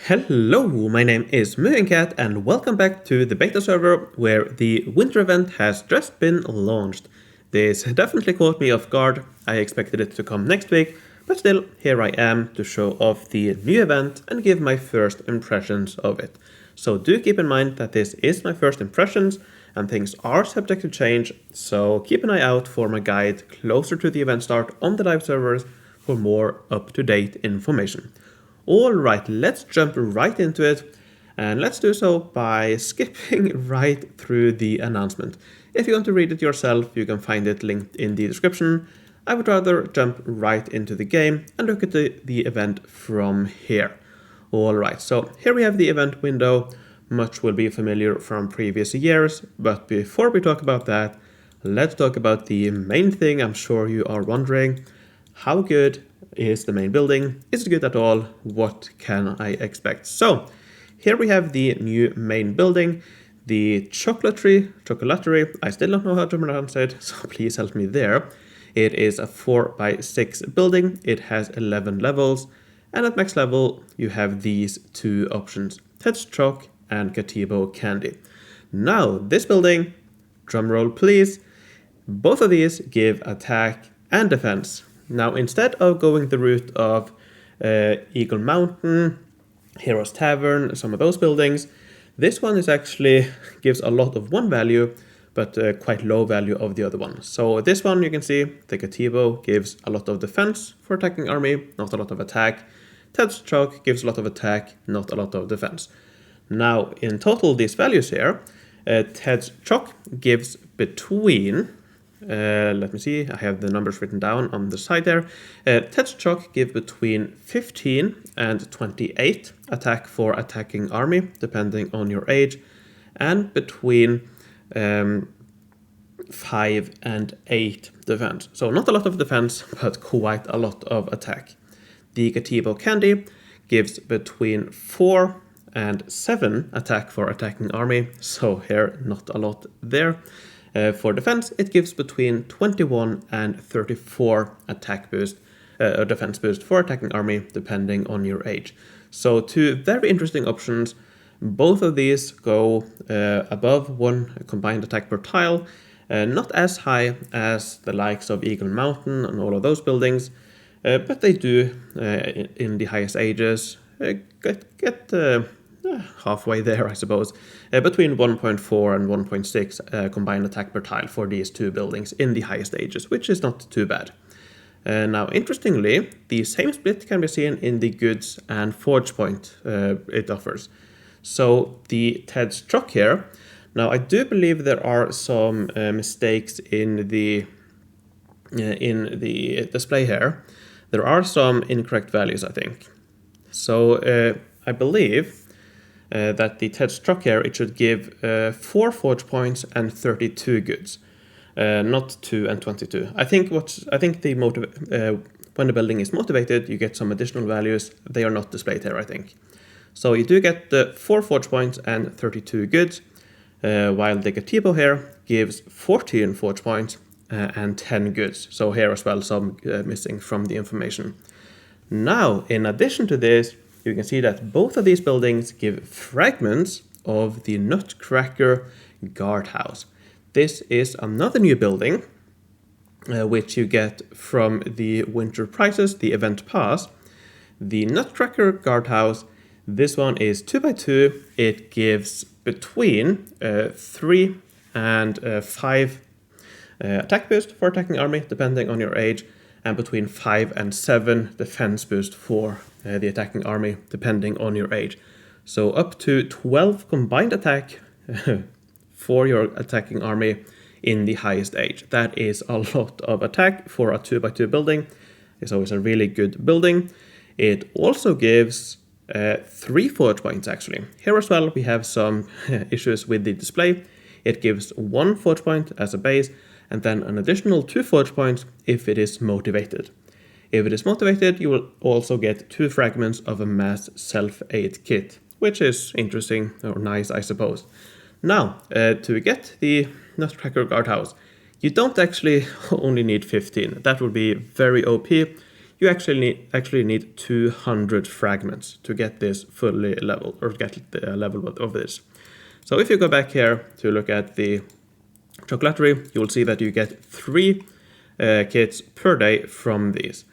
Hello, my name is MooingCat and welcome back to the beta server where the winter event has just been launched. This definitely caught me off guard. I expected it to come next week, but still, here I am to show off the new event and give my first impressions of it. So do keep in mind that this is my first impressions and things are subject to change, so keep an eye out for my guide closer to the event start on the live servers for more up-to-date information. Alright, let's jump right into it, and let's do so by skipping right through the announcement. If you want to read it yourself, you can find it linked in the description. I would rather jump right into the game and look at the event from here. Alright, so here we have the event window. Much will be familiar from previous years, but before we talk about that, let's talk about the main thing I'm sure you are wondering. How good is the main building? Is it good at all? What can I expect? So here we have the new main building, the Chocolatery. I still don't know how to pronounce it, so please help me there. It is a 4x6 building. It has 11 levels, and at max level you have these two options, Ted's Choc and Gazebo Candy. Now this building, drumroll please, both of these give attack and defense. Now, instead of going the route of Eagle Mountain, Heroes Tavern, some of those buildings, this one is actually gives a lot of one value, but quite low value of the other one. So this one you can see, the Gazebo gives a lot of defense for attacking army, not a lot of attack. Ted's Choc gives a lot of attack, not a lot of defense. Now, in total, these values here, Ted's Choc gives between... let me see, I have the numbers written down on the side there. Ted's Choc give between 15 and 28 attack for attacking army, depending on your age, and between 5 and 8 defense. So not a lot of defense, but quite a lot of attack. The Gazebo Candy gives between 4 and 7 attack for attacking army, so here not a lot there. For defense, it gives between 21 and 34 attack boost, or defense boost for attacking army, depending on your age. So two very interesting options. Both of these go above 1 combined attack per tile, not as high as the likes of Eagle Mountain and all of those buildings, but they do, in the highest ages, get halfway there, I suppose, between 1.4 and 1.6 combined attack per tile for these two buildings in the highest ages, which is not too bad. Now, interestingly, the same split can be seen in the goods and forge point it offers. So the Ted's Choc here, now I do believe there are some mistakes in the display here. There are some incorrect values, I think. So I believe that the Ted's Choc here, it should give 4 forge points and 32 goods, not 2 and 22. I think the when the building is motivated, you get some additional values. They are not displayed here, I think. So you do get the 4 forge points and 32 goods, while the Gazebo here gives 14 forge points and 10 goods. So here as well, some missing from the information. Now, in addition to this, you can see that both of these buildings give fragments of the Nutcracker Guardhouse. This is another new building, which you get from the winter prizes, the event pass. The Nutcracker Guardhouse, this one is 2x2. It gives between 3 and 5 attack boost for attacking army, depending on your age, and between 5 and 7 defense boost for the attacking army, depending on your age. So up to 12 combined attack for your attacking army in the highest age. That is a lot of attack for a 2x2 building. It's always a really good building. It also gives 3 forge points actually. Here as well we have some issues with the display. It gives 1 forge point as a base, and then an additional 2 forge points if it is motivated. If it is motivated, you will also get 2 fragments of a mass self-aid kit, which is interesting or nice, I suppose. Now, to get the Nutcracker Guardhouse, you don't actually only need 15. That would be very OP. you actually need 200 fragments to get this fully leveled, or get the level of this. So if you go back here to look at the Chocolatery, you will see that you get 3 kits per day from these.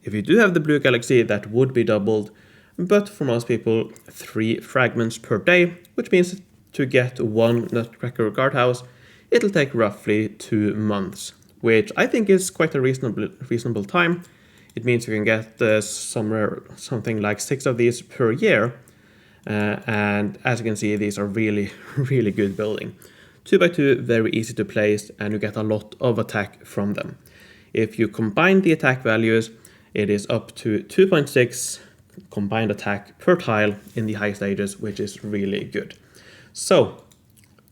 If you do have the blue galaxy, that would be doubled, but for most people, 3 fragments per day, which means to get 1 Nutcracker Guardhouse, it'll take roughly 2 months, which I think is quite a reasonable time. It means you can get something like 6 of these per year, and as you can see, these are really, really good building. 2x2, very easy to place, and you get a lot of attack from them. If you combine the attack values, it is up to 2.6 combined attack per tile in the high stages, which is really good. So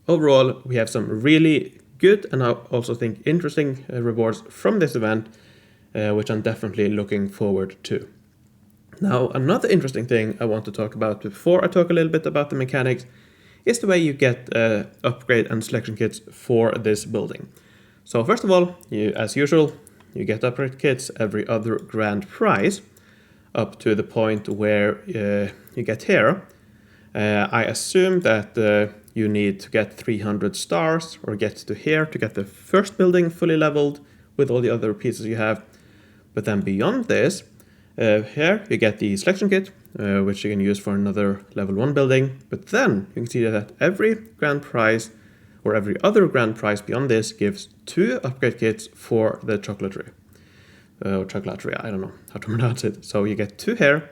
overall, we have some really good and I also think interesting rewards from this event, which I'm definitely looking forward to. Now, another interesting thing I want to talk about before I talk a little bit about the mechanics is the way you get upgrade and selection kits for this building. So first of all, as usual, you get upgrade kits every other grand prize up to the point where you get here. I assume that you need to get 300 stars or get to here to get the first building fully leveled with all the other pieces you have. But then beyond this, here you get the selection kit, which you can use for another level 1 building. But then you can see that every grand prize or every other grand prize beyond this gives 2 upgrade kits for the Chocolatery. Chocolatery, I don't know how to pronounce it. So you get 2 here,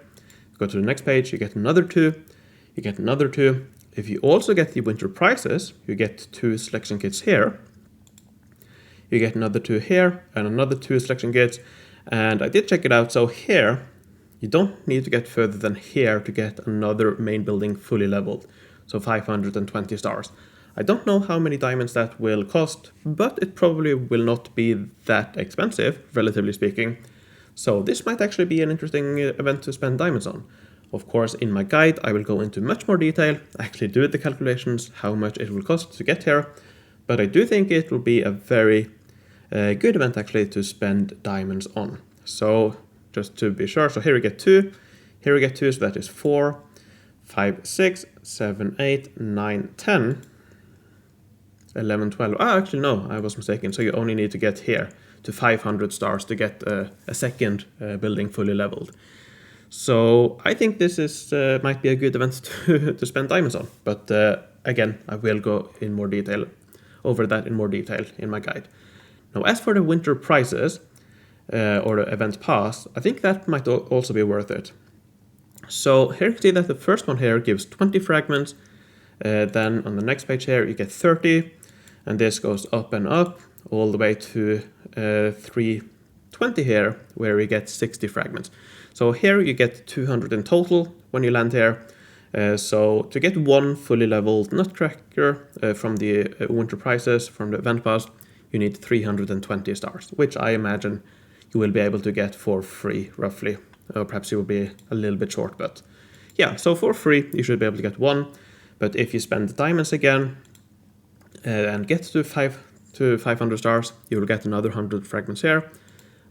go to the next page, you get another 2, you get another 2. If you also get the winter prizes, you get 2 selection kits here. You get another 2 here and another 2 selection kits. And I did check it out, so here, you don't need to get further than here to get another main building fully leveled, so 520 stars. I don't know how many diamonds that will cost, but it probably will not be that expensive, relatively speaking. So this might actually be an interesting event to spend diamonds on. Of course, in my guide, I will go into much more detail, actually do the calculations, how much it will cost to get here, but I do think it will be a very good event actually to spend diamonds on. So just to be sure, so here we get 2, here we get 2, so that is 4, 5, 6, 7, 8, 9, 10, 11, 12. Actually no, I was mistaken. So you only need to get here to 500 stars to get a second building fully leveled. So I think this is might be a good event to spend diamonds on. But again, I will go in more detail over that in more detail in my guide. Now, as for the winter prizes or the event pass, I think that might also be worth it. So here you can see that the first one here gives 20 fragments. Then on the next page here you get 30, and this goes up and up all the way to 320 here, where we get 60 fragments. So here you get 200 in total when you land here. So to get 1 fully leveled Nutcracker from the winter prizes from the event pass, you need 320 stars, which I imagine you will be able to get for free, roughly. Or perhaps you will be a little bit short, but yeah, so for free, you should be able to get 1. But if you spend the diamonds again and get to 500 stars, you will get another 100 fragments here,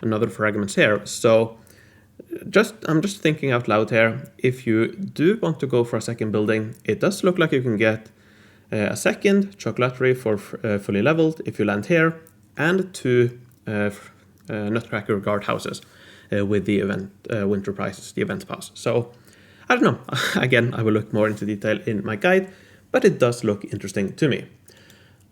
another fragments here. So I'm just thinking out loud here. If you do want to go for a second building, it does look like you can get a second Chocolatery for fully leveled if you land here, and 2 Nutcracker Guardhouses with the event winter prizes, the event pass. So I don't know. Again, I will look more into detail in my guide, but it does look interesting to me.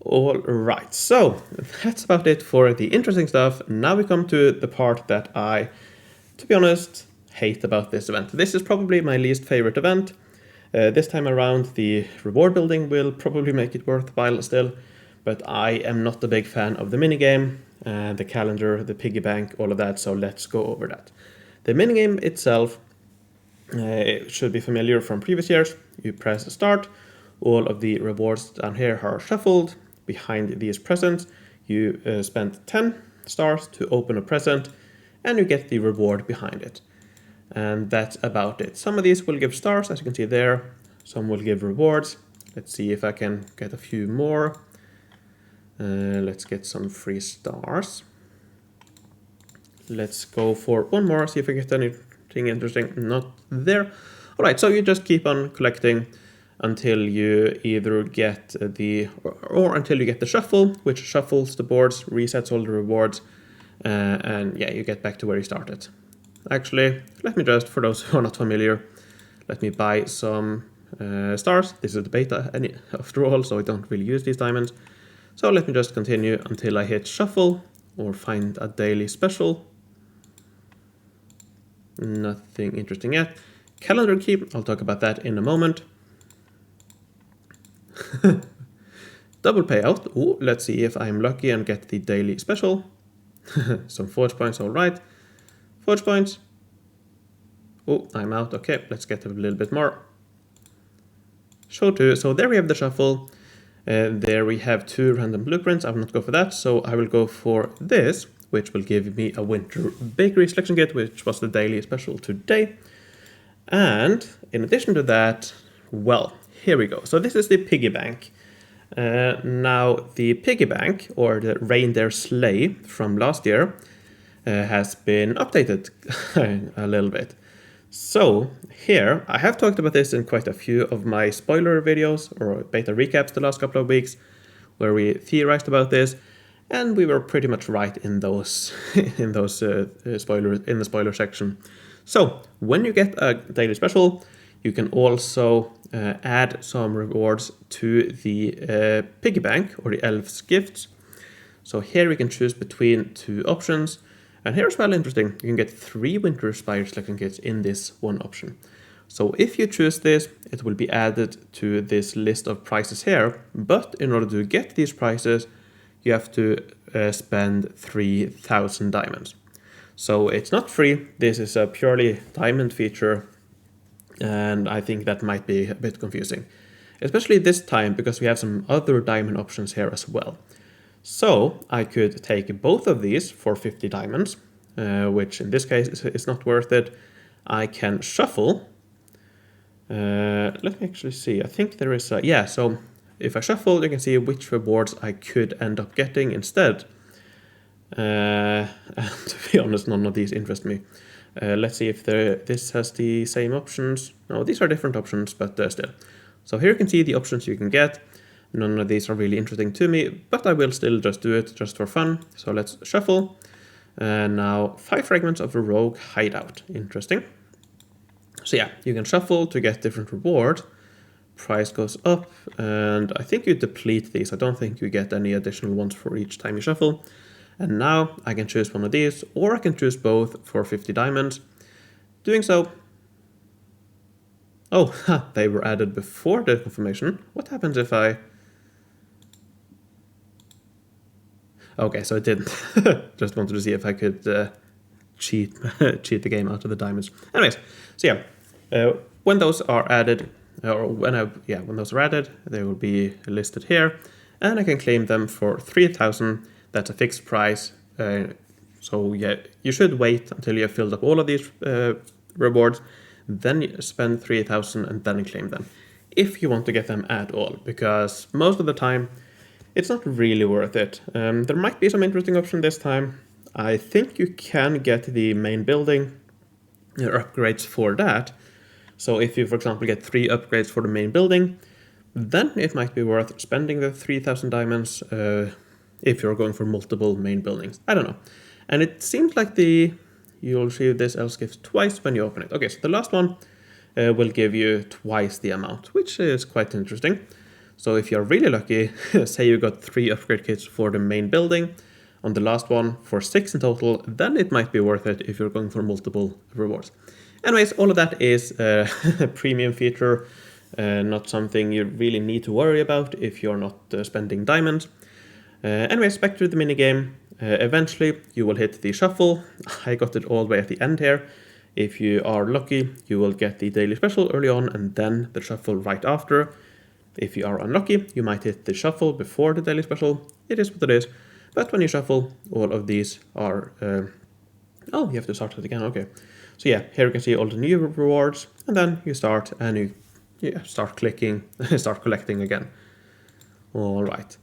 All right, so that's about it for the interesting stuff. Now we come to the part that I, to be honest, hate about this event. This is probably my least favorite event. This time around, the reward building will probably make it worthwhile still, but I am not a big fan of the minigame, the calendar, the piggy bank, all of that, so let's go over that. The minigame itself should be familiar from previous years. You press start, all of the rewards down here are shuffled. Behind these presents, you spend 10 stars to open a present, and you get the reward behind it. And that's about it. Some of these will give stars, as you can see there. Some will give rewards. Let's see if I can get a few more. Let's get some free stars. Let's go for one more, see if we get anything interesting. Not there. All right, so you just keep on collecting until you either get or until you get the shuffle, which shuffles the boards, resets all the rewards, and yeah, you get back to where you started. Actually, let me just, for those who are not familiar, let me buy some stars. This is the beta after all, so I don't really use these diamonds. So let me just continue until I hit shuffle or find a daily special. Nothing interesting yet. Calendar key, I'll talk about that in a moment. Double payout. Ooh, let's see if I'm lucky and get the daily special. Some forge points, all right. Forge points. Oh, I'm out. Okay, let's get a little bit more. Show 2. So there we have the shuffle. There we have 2 random blueprints. I will not go for that, so I will go for this, which will give me a winter bakery selection kit, which was the daily special today. And in addition to that, well, here we go. So this is the Piggy Bank. Now the Piggy Bank, or the Reindeer Sleigh from last year, has been updated a little bit. So here, I have talked about this in quite a few of my spoiler videos or beta recaps the last couple of weeks, where we theorized about this, and we were pretty much right in those spoilers in the spoiler section. So when you get a daily special, you can also add some rewards to the Piggy Bank or the Elves gifts. So here we can choose between 2 options. And here's well interesting, you can get 3 Winter Spire selection kits in this one option. So if you choose this, it will be added to this list of prices here, but in order to get these prices, you have to spend 3,000 diamonds. So it's not free, this is a purely diamond feature, and I think that might be a bit confusing. Especially this time, because we have some other diamond options here as well. So I could take both of these for 50 diamonds, which in this case is not worth it. I can shuffle. Let me actually see. I think there is a... Yeah, so if I shuffle, you can see which rewards I could end up getting instead. And to be honest, none of these interest me. Let's see if this has the same options. No, these are different options, but still. So here you can see the options you can get. None of these are really interesting to me, but I will still just do it just for fun. So let's shuffle. And now 5 fragments of a rogue hideout. Interesting. So yeah, you can shuffle to get different rewards. Price goes up, and I think you deplete these. I don't think you get any additional ones for each time you shuffle. And now I can choose one of these, or I can choose both for 50 diamonds. Doing so... Oh, they were added before the confirmation. What happens if I... Okay, so it didn't. Just wanted to see if I could cheat the game out of the diamonds. Anyways, so yeah, when those are added, when those are added, they will be listed here, and I can claim them for 3,000. That's a fixed price. So yeah, you should wait until you have filled up all of these rewards, then you spend 3,000 and then claim them, if you want to get them at all, because most of the time, it's not really worth it. There might be some interesting option this time. I think you can get the main building upgrades for that. So if you, for example, get 3 upgrades for the main building, then it might be worth spending the 3,000 diamonds if you're going for multiple main buildings. I don't know. And it seems like you'll receive this Elves gift twice when you open it. Okay, so the last one will give you twice the amount, which is quite interesting. So if you're really lucky, say you got 3 upgrade kits for the main building, on the last one for 6 in total, then it might be worth it if you're going for multiple rewards. Anyways, all of that is a premium feature, not something you really need to worry about if you're not spending diamonds. Anyways, back to the minigame. Eventually, you will hit the shuffle. I got it all the way at the end here. If you are lucky, you will get the daily special early on and then the shuffle right after. If you are unlucky, you might hit the shuffle before the daily special. It is what it is. But when you shuffle, all of these are... Oh, you have to start it again, okay. So yeah, here you can see all the new rewards, and then you start and you start clicking, start collecting again. All right.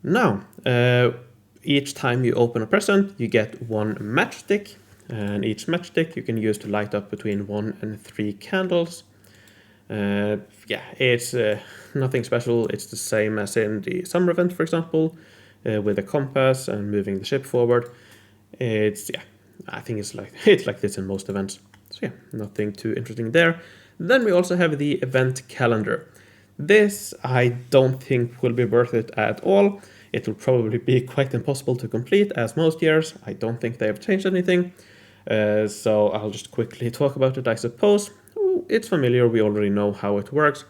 Now, each time you open a present, you get one matchstick, and each matchstick you can use to light up between 1 and 3 candles. Yeah, it's nothing special. It's the same as in the summer event, for example, with a compass and moving the ship forward. It's, yeah, I think it's like this in most events. So yeah, nothing too interesting there. Then we also have the event calendar. This I don't think will be worth it at all. It will probably be quite impossible to complete as most years. I don't think they have changed anything. So I'll just quickly talk about it, I suppose. It's familiar, we already know how it works.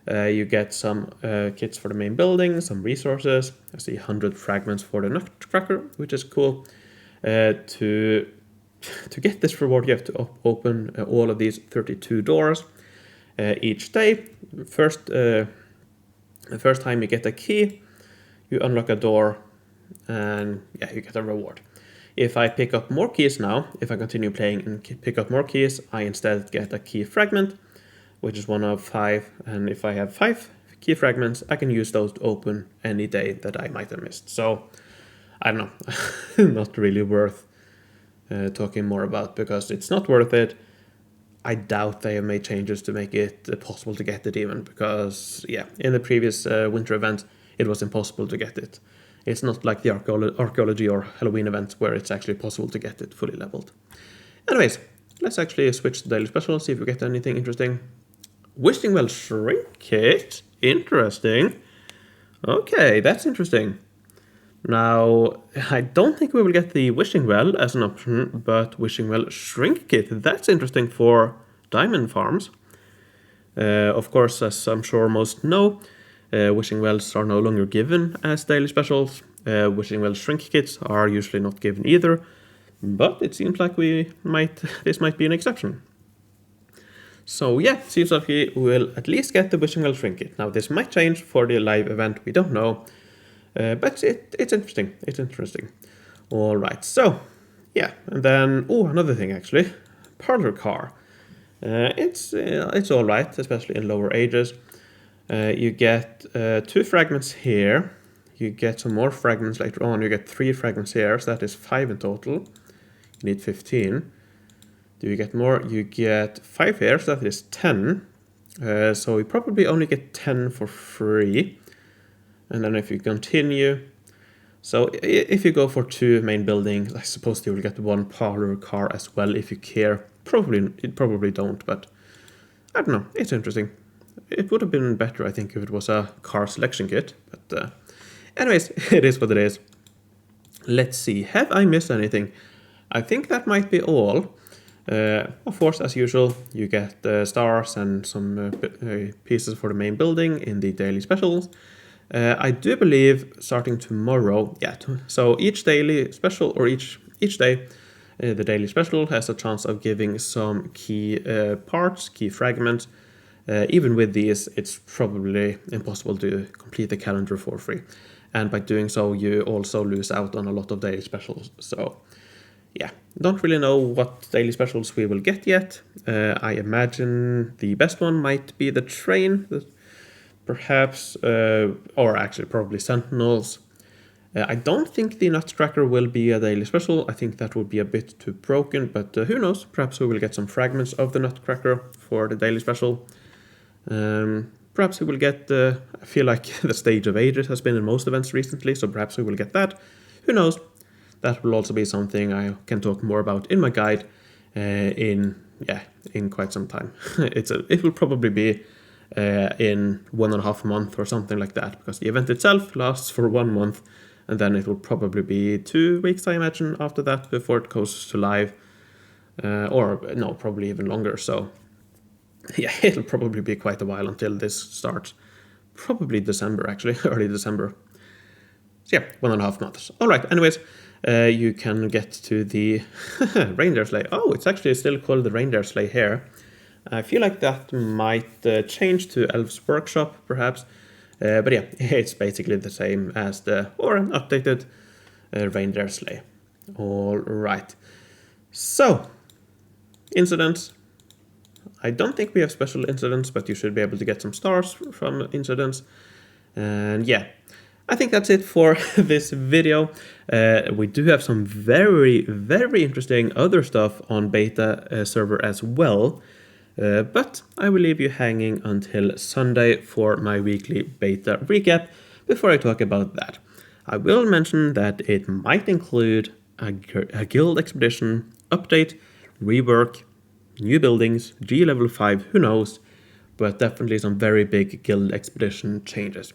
You get some kits for the main building, some resources. I see 100 fragments for the Nutcracker, which is cool. To get this reward, you have to open all of these 32 doors each day. The first time you get a key, you unlock a door, and yeah, you get a reward. If I pick up more keys now, if I continue playing and pick up more keys, I instead get a key fragment, which is 1 of 5. And if I have 5 key fragments, I can use those to open any day that I might have missed. So, I don't know, not really worth talking more about, because it's not worth it. I doubt they have made changes to make it possible to get it even, because, yeah, in the previous winter event, it was impossible to get it. It's not like the archaeology or Halloween events where it's actually possible to get it fully leveled. Anyways, let's actually switch to daily special, see if we get anything interesting. Wishing Well Shrink Kit? Interesting. Okay, that's interesting. Now, I don't think we will get the Wishing Well as an option, but Wishing Well Shrink Kit, that's interesting for diamond farms. Of course, as I'm sure most know, Wishing Wells are no longer given as daily specials. Wishing Well Shrink Kits are usually not given either, but it seems like this might be an exception. So yeah, seems like we will at least get the Wishing Well Shrink Kit. Now this might change for the live event, we don't know, but it's interesting. It's interesting. All right, so yeah, and then another thing actually, Parlor Car. It's all right, especially in lower ages. You get 2 fragments here. You get some more fragments later on. You get 3 fragments here, so that is 5 in total. You need 15. Do you get more? You get 5 here, so that is 10. So you probably only get 10 for free. And then if you continue, so if you go for 2 main buildings, I suppose you will get 1 Parlor Car as well if you care. Probably don't, but I don't know. It's interesting. It would have been better, I think, if it was a car selection kit. But anyways, it is what it is. Let's see. Have I missed anything? I think that might be all. Of course, as usual, you get stars and some pieces for the main building in the daily specials. I do believe starting tomorrow, so each daily special, or each day, the daily special has a chance of giving some key parts, key fragments. Even with these, it's probably impossible to complete the calendar for free. And by doing so, you also lose out on a lot of daily specials. So, yeah, don't really know what daily specials we will get yet. I imagine the best one might be the train, perhaps, or actually probably Sentinels. I don't think the Nutcracker will be a daily special. I think that would be a bit too broken, but who knows? Perhaps we will get some fragments of the Nutcracker for the daily special. Perhaps we will get, I feel like the Stage of Ages has been in most events recently, so perhaps we will get that. Who knows? That will also be something I can talk more about in my guide in quite some time. It will probably be in 1.5 months or something like that, because the event itself lasts for 1 month, and then it will probably be 2 weeks, I imagine, after that before it goes to live, or no, probably even longer. So yeah, it'll probably be quite a while until this starts. Probably December, actually, early December. So yeah, 1.5 months. All right, anyways, you can get to the Reindeer Sleigh. Oh, it's actually still called the Reindeer Sleigh here. I feel like that might change to Elves Workshop, perhaps. But yeah, it's basically the same as an updated Reindeer Sleigh. All right. So, incidents. I don't think we have special incidents, but you should be able to get some stars from incidents. And yeah, I think that's it for this video. We do have some very interesting other stuff on beta server as well. But I will leave you hanging until Sunday for my weekly beta recap before I talk about that. I will mention that it might include a guild expedition, update, rework, new buildings, G level 5, who knows, but definitely some very big guild expedition changes.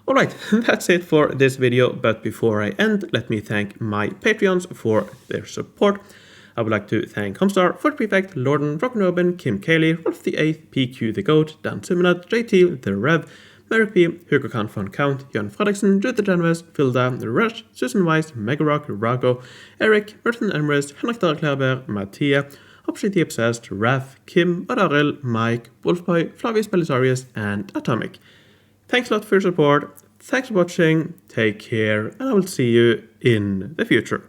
Alright, that's it for this video, but before I end, let me thank my Patreons for their support. I would like to thank Homstar, Fort Prefect, Lorden, Rocknobin, Kim Cayley, Rolf the 8th, PQ the Goat, Dan Simonat, JT, The Rev, Merrick P, Hugo Khan von Count, Jan Fredriksen, Jutta Janves, Filda, Rush, Susan Weiss, Megarock, Rago, Eric, Merton Emrys, Henrik Darklaber, Mattia, Opshity Obsessed, Raf, Kim, Adarel, Mike, Wolfboy, Flavius Belisarius, and Atomic. Thanks a lot for your support, thanks for watching, take care, and I will see you in the future.